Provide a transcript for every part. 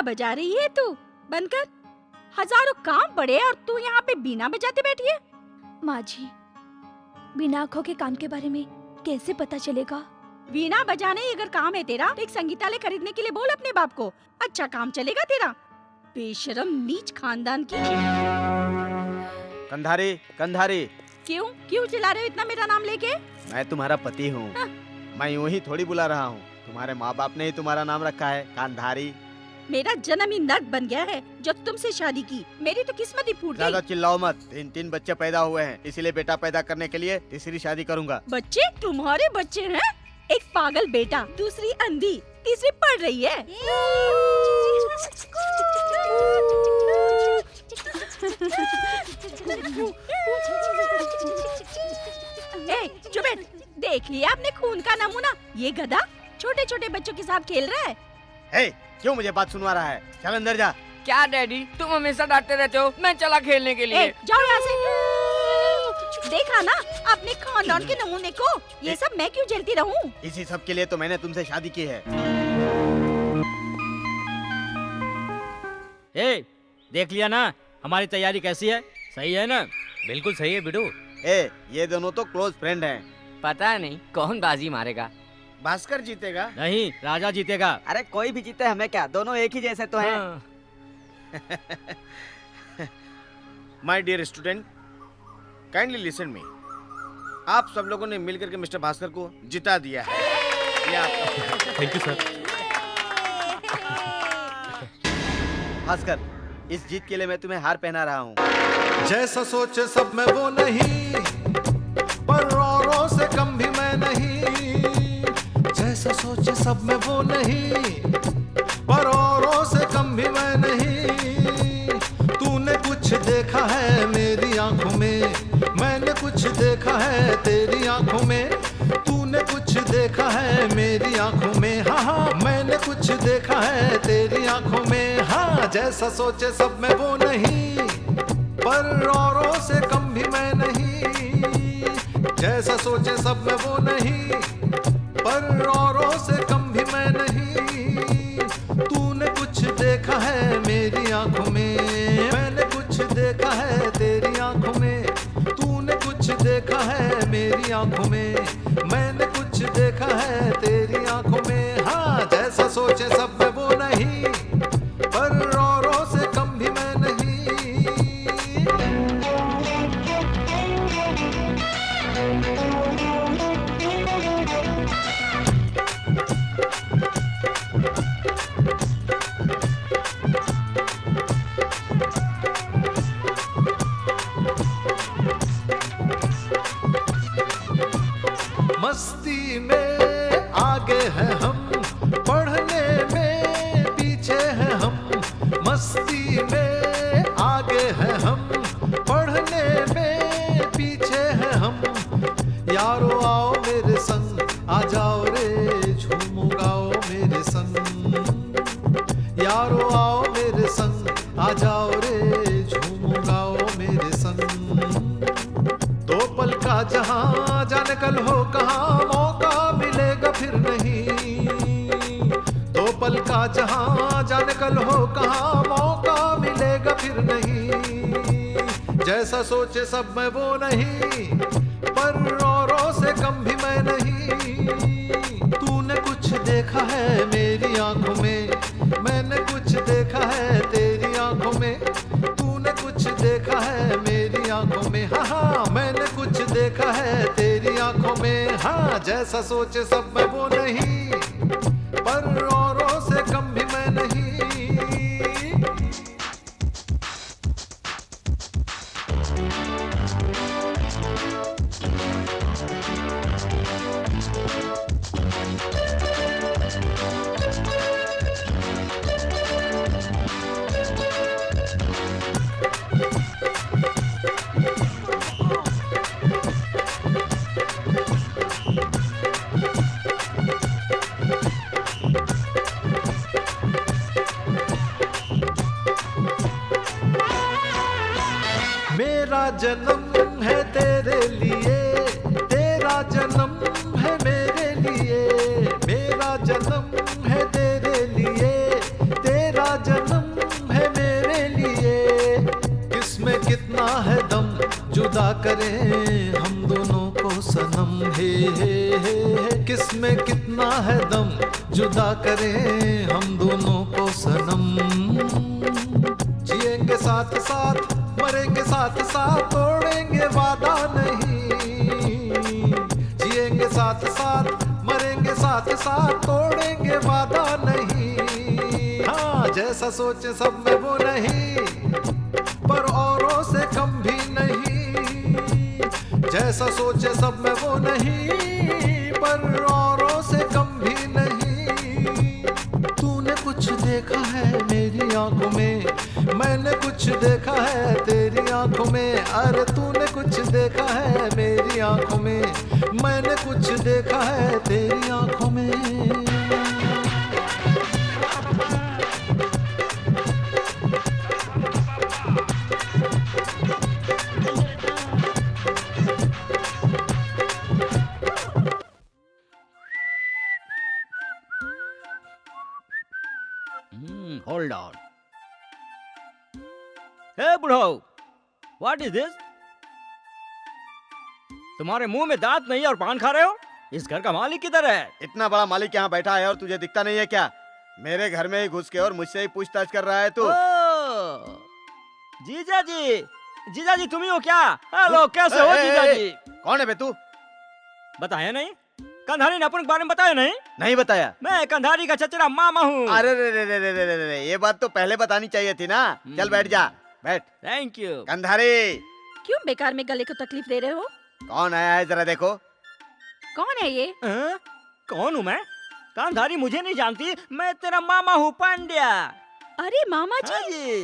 बजा रही है तू? बंद कर। हजारों काम पड़े और तू यहाँ पे बीना बजाते बैठी है। माँ जी, बिना आँखों के काम के बारे में कैसे पता चलेगा? वीणा बजाना ही अगर काम है तेरा तो एक संगीतालय खरीदने के लिए बोल अपने बाप को, अच्छा काम चलेगा तेरा। बेशरम नीच खानदान की। कंधारी, कंधारी। क्यों चिल्ला रहे हो इतना मेरा नाम लेके? मैं तुम्हारा पति हूँ। मैं यूं ही थोड़ी बुला रहा हूँ, तुम्हारे माँ बाप ने ही तुम्हारा नाम रखा है कंधारी। मेरा जन्म ही नर्क बन गया है जो तुमसे शादी की। मेरी तो किस्मत ही फूट गई। ज्यादा चिल्लाओ मत। 3 बच्चे पैदा हुए हैं, इसीलिए बेटा पैदा करने के लिए तीसरी शादी करूँगा। बच्चे? तुम्हारे बच्चे हैं? एक पागल बेटा, दूसरी अंधी, तीसरी पढ़ रही है। चुप बैठ। देख लिया आपने खून का नमूना। ये गधा छोटे छोटे बच्चों के साथ खेल रहा है। क्यों मुझे बात सुनवा रहा है? चल अंदर जा। क्या डैडी, तुम हमेशा डांटते रहते हो। मैं चला खेलने के लिए। जाओ यहाँ से। देखा ना अपने खानदान के नमूने को। ये सब मैं क्यों झेलती रहूं? इसी सब के लिए तो मैंने तुमसे शादी की है। देख लिया ना हमारी तैयारी कैसी है? सही है ना? बिल्कुल सही है बिडू। ये दोनों तो क्लोज फ्रेंड हैं। पता नहीं कौन बाजी मारेगा। भास्कर जीतेगा। नहीं, राजा जीतेगा। अरे कोई भी जीते हमें क्या, दोनों एक ही जैसे तो हैं। My dear student, kindly listen me. आप सब लोगों ने मिलकर के मिस्टर भास्कर को जिता दिया है। ये आपका। Thank you sir. भास्कर, इस जीत के लिए मैं तुम्हें हार पहना रहा हूँ। जैसा सोचे सब में वो नहीं, पर औरों से कम भी मैं नहीं। जैसा सोचे सब में वो नहीं, पर औरों से कम भी मैं नहीं। तूने कुछ देखा है मेरी आंखों में, मैंने कुछ देखा है तेरी आंखों में। तूने कुछ देखा है मेरी आंखों में, हाँ हाँ मैंने कुछ देखा है तेरी आंखों में। हाँ, जैसा सोचे सब में वो नहीं, पर औरों से कम भी मैं नहीं। जैसा सोचे सब में वो नहीं, पर औरों से कम भी मैं नहीं। तूने कुछ देखा है मेरी आंखों में, मैंने कुछ देखा है तेरी आंखों में। तूने कुछ देखा है मेरी आंखों में, मैंने कुछ देखा है तेरी आंखों में। हाँ, जैसा सोचे सब में वो नहीं, पर औरों से कम भी मैं नहीं। मस्ती में आगे हैं हम, पढ़ने में पीछे हैं हम। मस्ती में आगे हैं हम, पढ़ने में पीछे हैं हम। यारो आओ मेरे संग, आ जाओ रे झूमो गाओ मेरे संग। यारो आओ मेरे संग, आ जाओ रे झूमो गाओ मेरे संग। दो पल का जहां जाने कल हो कहाँ, मौका मिलेगा फिर नहीं। दो पल का जहां जाने कल हो कहाँ, मौका मिलेगा फिर नहीं। जैसा सोचे सब में वो नहीं, पर औरों से कम भी मैं नहीं। तूने कुछ देखा है मेरी आंखों में, मैंने कुछ देखा है तेरी आंखों में। तूने कुछ देखा है मेरी आंखों में, हाँ हाँ मैंने कुछ देखा है तेरी आंखों में। हाँ, जैसा सोचे सब में वो नहीं, पर औरों से कम भी मैं नहीं। मेरा जन्म है तेरे लिए, तेरा जन्म है मेरे लिए। मेरा जन्म है तेरे लिए, तेरा जन्म करें हम दोनों को सनम, हे किस में कितना है दम, जुदा करें हम दोनों को सनम। जिएंगे साथ साथ मरेंगे साथ साथ, तोड़ेंगे वादा नहीं। जिएंगे साथ साथ मरेंगे साथ साथ, तोड़ेंगे वादा नहीं। हाँ जैसा सोचे सब में वो नहीं, पर औरों से कम भी नहीं। जैसा सोचे सब में वो नहीं, पर औरों से कम भी नहीं। तूने कुछ देखा है मेरी आंखों में, मैंने कुछ देखा है तेरी आंखों में। अरे तूने कुछ देखा है मेरी आंखों में, मैंने कुछ देखा है तेरी आंखों में। Hold on. हे बुढ़ो, व्हाट इज दिस? तुम्हारे मुंह में दांत नहीं है और पान खा रहे हो? इस घर का मालिक किधर है? इतना बड़ा मालिक यहाँ बैठा है और तुझे दिखता नहीं है क्या? मेरे घर में ही घुस के और मुझसे ही पूछताछ कर रहा है तू। जीजा जी, जीजा जी तुम ही हो क्या? हेलो, कैसे हो जीजा जी? कौन है बे तू? बताया नहीं? कंधारी ने अपन के बारे में बताया नहीं? नहीं बताया। मैं कंधारी का चचेरा मामा हूँ। अरे रे रे रे रे रे रे रे, ये बात तो पहले बतानी चाहिए थी ना। चल बैठ जा, बैठ। Thank you. कंधारी क्यों बेकार में गले को तकलीफ दे रहे हो? कौन आया है जरा देखो। कौन है ये? कौन हूँ मैं? कंधारी मुझे नहीं जानती, मैं तेरा मामा हूँ पांड्या। अरे मामा जी, हाँ जी।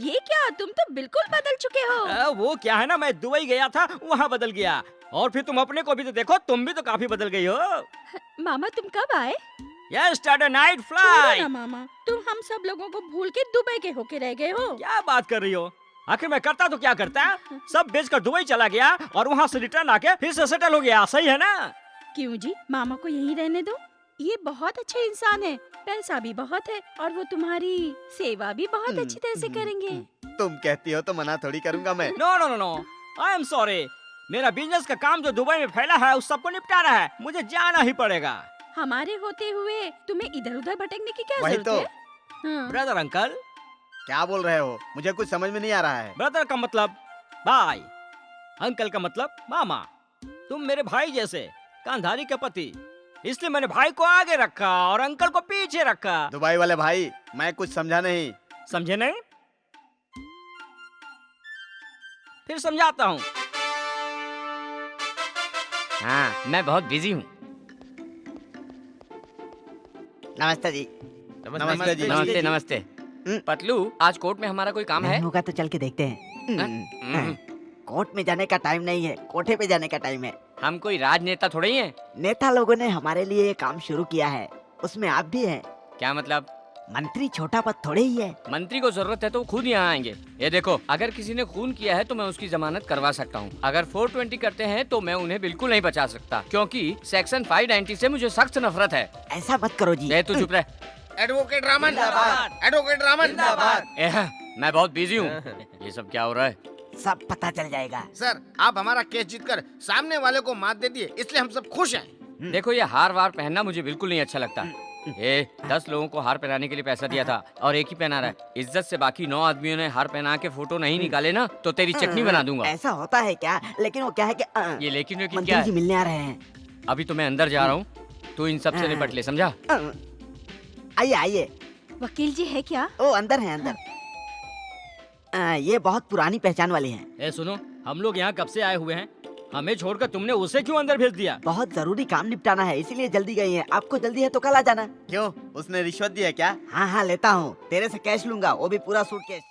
ये क्या, तुम तो बिल्कुल बदल चुके हो। वो क्या है ना, मैं दुबई गया था, वहाँ बदल गया। और फिर तुम अपने को भी तो देखो, तुम भी तो काफी बदल गई हो। मामा तुम कब आए? यस्टरडे नाइट छोड़ो ना फ्लाइट। मामा, तुम हम सब लोगों को भूल के दुबई के होके रह गए हो। क्या बात कर रही हो? आखिर मैं करता तो क्या करता? सब बेचकर दुबई चला गया और वहाँ से रिटर्न आके फिर से सेटल हो गया, सही है ना? क्यों जी, मामा को यहीं रहने दो। ये बहुत अच्छे इंसान है, पैसा भी बहुत है और वो तुम्हारी सेवा भी बहुत अच्छी तरह से करेंगे। तुम कहती हो तो मना थोड़ी करूंगा मैं। No no no no, I am sorry. मेरा बिजनेस का काम जो दुबई में फैला है उस सबको निपटाना है, मुझे जाना ही पड़ेगा। हमारे होते हुए तुम्हें इधर उधर भटकने की क्या वही जरूरत तो। है? हाँ। Brother uncle. क्या बोल रहे हो? मुझे कुछ समझ में नहीं आ रहा है। ब्रदर का मतलब भाई, अंकल का मतलब मामा। तुम मेरे भाई जैसे कंधारी के पति, इसलिए मैंने भाई को आगे रखा और अंकल को पीछे रखा। दुबई वाले भाई, मैं कुछ समझा नहीं। समझे नहीं? फिर समझाता हूँ। हाँ, मैं बहुत बिजी हूँ। नमस्ते जी। नमस्ते जी। नमस्ते नमस्ते। पतलू, आज कोर्ट में हमारा कोई काम है? नहीं होगा तो चल के देखते हैं। कोर्ट में जाने का टाइम नहीं है, कोठे पे जाने का टाइम है। हम कोई राजनेता थोड़े ही हैं। नेता लोगों ने हमारे लिए ये काम शुरू किया है, उसमें आप भी हैं। क्या मतलब? मंत्री छोटा पद थोड़े ही है। मंत्री को जरूरत है तो वो खुद यहाँ आएंगे। ये देखो, अगर किसी ने खून किया है तो मैं उसकी जमानत करवा सकता हूँ। अगर 420 करते हैं तो मैं उन्हें बिल्कुल नहीं बचा सकता, क्योंकि सेक्शन 590 से मुझे सख्त नफरत है। ऐसा मत करो जी। तू चुप रह। एडवोकेट रामन जिंदाबाद। एडवोकेट रामन जिंदाबाद। मैं बहुत बिजी हूँ। ये सब क्या हो रहा है? सब पता चल जाएगा। सर, आप हमारा केस जीतकर सामने वाले को मात दे दिए, इसलिए हम सब खुश हैं। देखो, ये हार वार पहनना मुझे बिल्कुल नहीं अच्छा लगता। 10 लोगों को हार पहनाने के लिए पैसा दिया था और एक ही पहना रहा है। इज्जत से बाकी 9 आदमियों ने हार पहना के फोटो नहीं निकाले ना तो तेरी चटनी बना दूंगा। ऐसा होता है क्या? लेकिन वो क्या है कि ये लेकिन क्या मंत्री जी है? मिलने आ रहे हैं। अभी तो मैं अंदर जा रहा हूँ, तू इन सब से निपट ले, समझा? आइए आइए। वकील जी है क्या? ओ अंदर है अंदर। ये बहुत पुरानी पहचान वाले हैं। ए सुनो, हम लोग यहाँ कब से आए हुए हैं? हमें छोड़कर तुमने उसे क्यों अंदर भेज दिया? बहुत जरूरी काम निपटाना है, इसीलिए जल्दी गई है। आपको जल्दी है तो कल आ जाना। क्यों, उसने रिश्वत दी है क्या? हाँ हाँ लेता हूँ, तेरे से कैश लूंगा, वो भी पूरा सूटकेस।